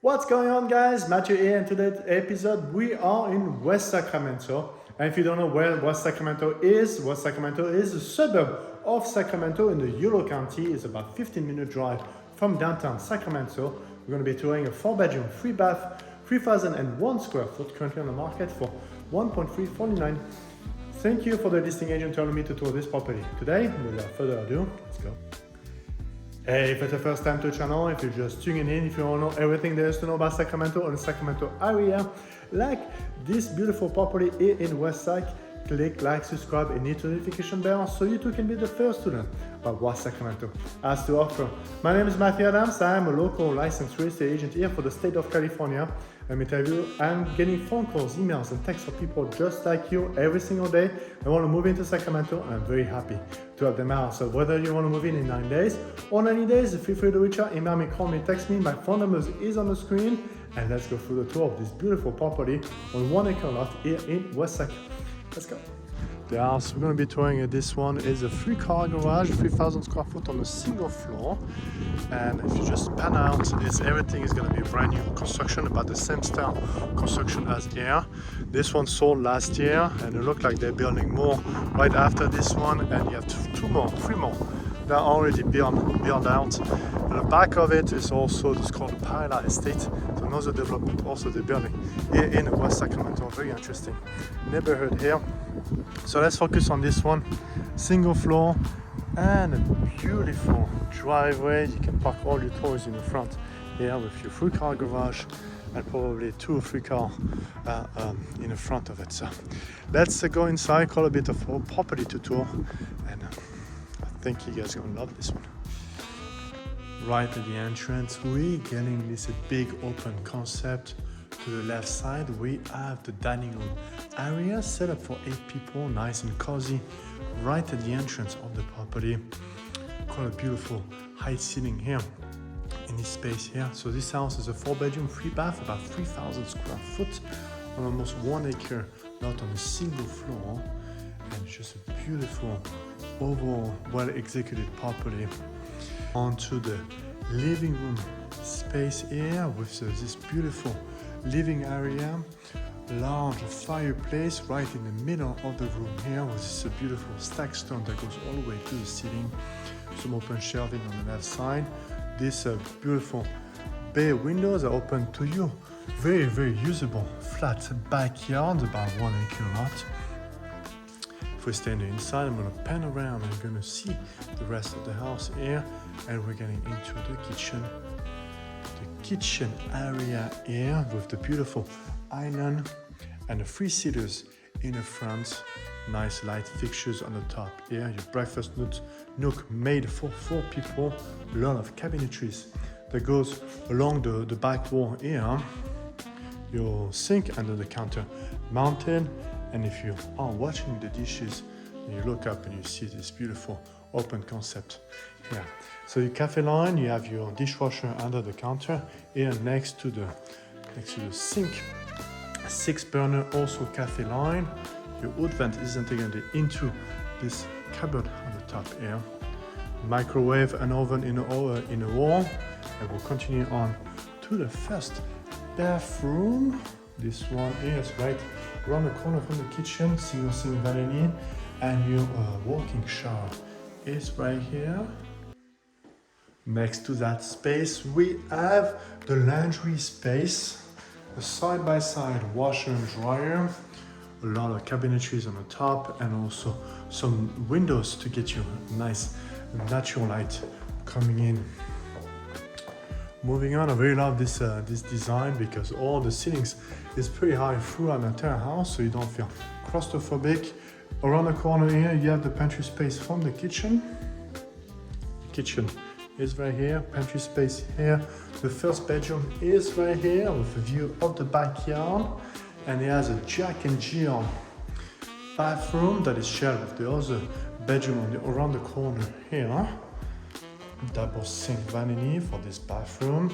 What's going on, guys? Mathieu here. In today's episode we are in West Sacramento. And if you don't know where West Sacramento is a suburb of Sacramento in the Yolo County. It's about 15-minute drive from downtown Sacramento. We're going to be touring a 4-bedroom, 3-bath, 3,001 square foot, currently on the market for $1.349. Thank you for the listing agent telling me to tour this property today. Without further ado, let's go. Hey, if it's the first time to the channel, if you're just tuning in, if you want to know everything there is to know about Sacramento or the Sacramento area, like this beautiful property here in West Sac, click like, subscribe, and hit the notification bell so you too can be the first to learn about what Sacramento has to offer. My name is Mathieu. I'm a local licensed real estate agent here for the state of California. Let me tell you, I'm getting phone calls, emails, and texts from people just like you every single day. They want to move into Sacramento, and I'm very happy to help them out. So whether you want to move in 9 days or 90 days, feel free to reach out, email me, call me, text me. My phone number is on the screen. And let's go through the tour of this beautiful property on 1 acre lot here in West Sac. Let's go. The house we're going to be touring this one is a 3-car garage, 3,000 square foot on a single floor. And if you just pan out, everything is going to be brand new construction, about the same style construction as here. This one sold last year, and it looked like they're building more right after this one. And you have three more that are already built out. And the back of it is also this called Parallel Estate. So another development also they're building here in West Sacramento. Very interesting neighborhood here. So let's focus on this one. Single floor and a beautiful driveway. You can park all your toys in the front here with your 3-car garage and probably 2 or 3 cars in the front of it. So let's go inside, call a bit of a property to tour, and I think you guys are gonna love this one. Right at the entrance, we're getting this big open concept. To the left side, we have the dining room area set up for 8 people, nice and cozy. Right at the entrance of the property, quite a beautiful high ceiling here in this space here. So this house is a 4-bedroom, 3-bath, about 3,000 square foot on almost 1 acre lot on a single floor. And just a beautiful, overall, well-executed property. Onto the living room space here with this beautiful living area, large fireplace right in the middle of the room here with this beautiful stack stone that goes all the way to the ceiling. Some open shelving on the left side. These beautiful bay windows are open to you. Very, very usable flat backyard, about 1 acre lot. If we stay on the inside, I'm going to pan around and you're going to see the rest of the house here, and we're getting into the kitchen. Kitchen area here with the beautiful island and the 3-seaters in the front. Nice light fixtures on the top here. Your breakfast nook made for 4 people. A lot of cabinetries that goes along the back wall here. Your sink under the counter mounted, and if you are washing the dishes, you look up and you see this beautiful open concept here. So your cafe line, you have your dishwasher under the counter here next to the sink. 6-burner also cafe line. Your wood vent is integrated into this cupboard on the top here. Microwave and oven in the wall. And we'll continue on to the first bathroom. This one is right around the corner from the kitchen. Single sink vanity, and your walking shower is right here. Next to that space, we have the laundry space, a side-by-side washer and dryer, a lot of cabinetries on the top, and also some windows to get you nice natural light coming in. Moving on, I really love this design because all the ceilings is pretty high throughout the entire house, so you don't feel claustrophobic. Around the corner here, you have the pantry space from the kitchen. Kitchen is right here, pantry space here. The first bedroom is right here with a view of the backyard, and it has a Jack and Jill bathroom that is shared with the other bedroom around the corner here. Double sink vanity for this bathroom,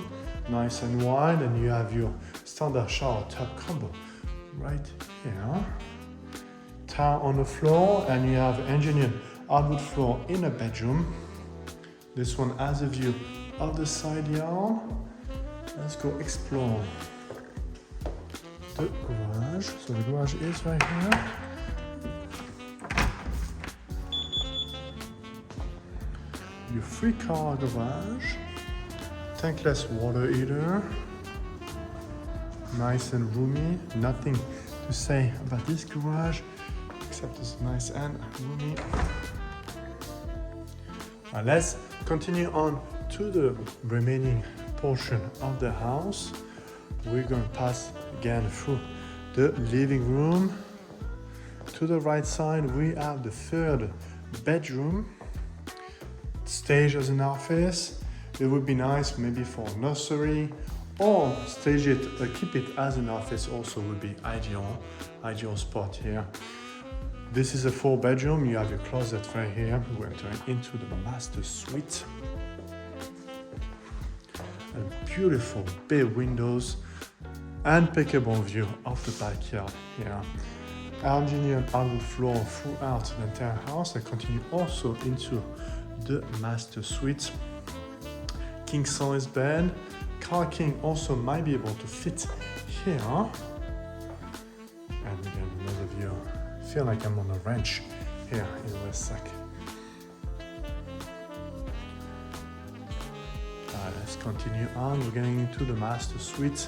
nice and wide, and you have your standard shower tub combo right here. Tile on the floor, and you have engineered hardwood floor in a bedroom. This one has a view of the side yard. let's go explore the garage. So the garage is right here. Your 3-car garage, tankless water heater, nice and roomy. Nothing to say about this garage except it's nice and roomy. Let's continue on to the remaining portion of the house. We're going to pass again through the living room. To the right side we have the 3rd bedroom. Stage as an office. It would be nice maybe for nursery, or stage it, keep it as an office also would be ideal spot here. This is a 4-bedroom. You have your closet right here. We're entering into the master suite. And beautiful big windows, impeccable view of the backyard here. Engineered hardwood floor throughout the entire house, and continue also into the master suite. King size bed. Car king also might be able to fit here. And again, another view. I feel like I'm on a ranch here in West Sac. Let's continue on. We're getting into the master suite.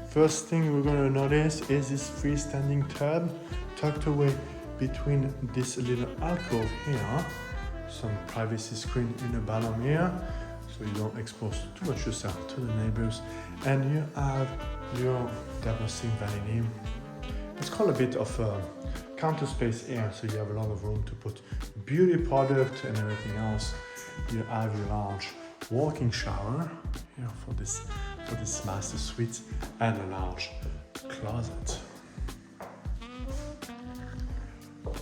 First thing we're going to notice is this freestanding tub tucked away between this little alcove here. Some privacy screen in the bottom here, so you don't expose too much yourself to the neighbors. And you have your double sink vanity. It's called a bit of a counter space here, so you have a lot of room to put beauty product and everything else. You have your large walk-in shower here for this master suite, and a large closet.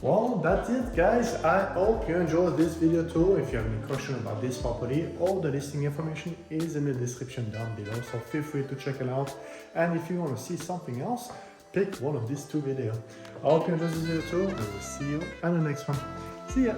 Well, that's it guys. I hope you enjoyed this video too. If you have any question about this property, all the listing information is in the description down below, so feel free to check it out. And if you want to see something else, pick one of these 2 videos. I hope you enjoyed this video too, and we'll see you in the next one. See ya!